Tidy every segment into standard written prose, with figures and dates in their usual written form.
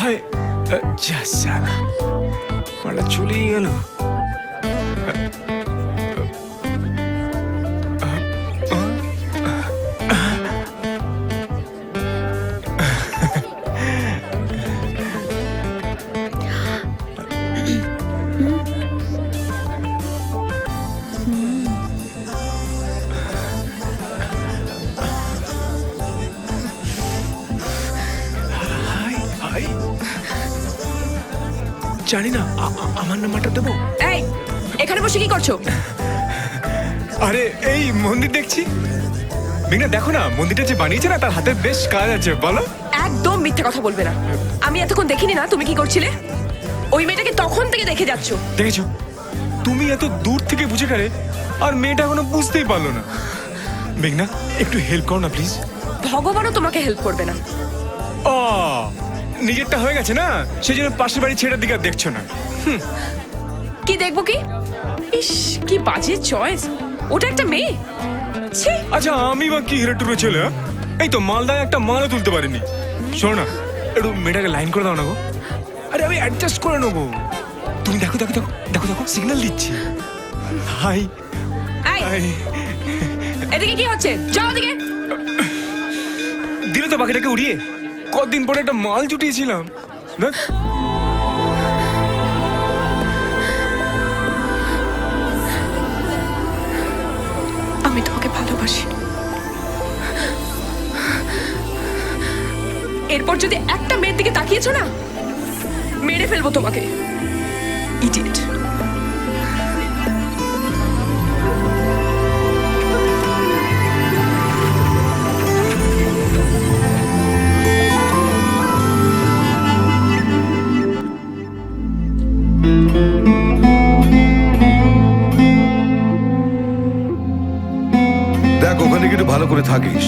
হায় যা সালা মালা চলেই গেল। জানি না আমার নাম্বারটা দেবো? এই এখানে বসে কি করছো? আরে এই মন্দির দেখছি। মেঘনা দেখো না, মন্দিরটা যে বানিয়েছে না তার হাতে বেশ কাজ আছে। বলো। একদম মিথ্যে কথা বলবে না। আমি এতক্ষণ দেখিনি না তুমি কি করছিলে? ওই মেয়েটাকে তখন থেকে দেখে যাচ্ছ। দেখেছো, তুমি এত দূর থেকে বুঝে গেলে আর মেয়েটা এখনো বুঝতেই পারলো না। মেঘনা একটু হেল্প করো না প্লিজ। ভগবানও তোমাকে হেল্প করবে না। ও নিজেরটা হয়ে গেছে না, সেই জন্য পাশের বাড়ি ছেলের দিকে আর দেখছো না। কি দেখবো কি? ইস কি বাজে চয়েস। ওটা একটা মেয়ে। ছি। আচ্ছা আমি বা কি হিরো টুরো ছেলে? এই তো মালদায় একটা মালও তুলতে পারিনি। শোনো না, একটু মেয়েটাকে লাইন করে দাও না গো। আরে আমি অ্যাডজাস্ট করে নেবো। তুমি দেখো দেখো দেখো দেখো দেখো সিগন্যাল দিচ্ছি। হাই এই, হাই। এদিকে কি হচ্ছে? যাও দিকে। দিলে তো বাকিটাকে উড়িয়ে। কতদিন পরে একটা মাল জুটিয়েছিলাম না। আমি তোমাকে ভালোবাসি। এরপর যদি একটা মেয়ের দিকে তাকিয়েছো না, মেরে ফেলবো তোমাকে। ইডিয়েট। দেখ ওখানে কিন্তু ভালো করে থাকিস।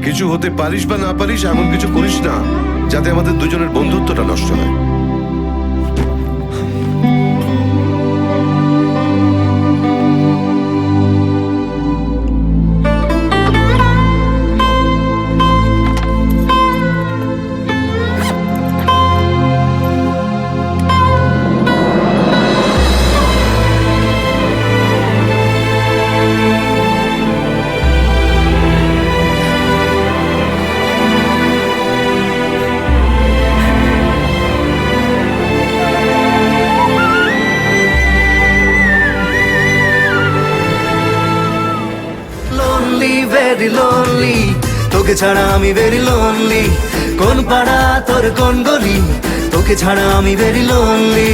কিছু হতে পারিস বা না পারিস এমন কিছু করিস না যাতে আমাদের দুজনের বন্ধুত্বটা নষ্ট হয়। ভেরি লোনলি, তোকে ছাড়া আমি ভেরি লোনলি। কোন পাড়া তোর কোন গলি, তোকে ছাড়া আমি ভেরি লোনলি।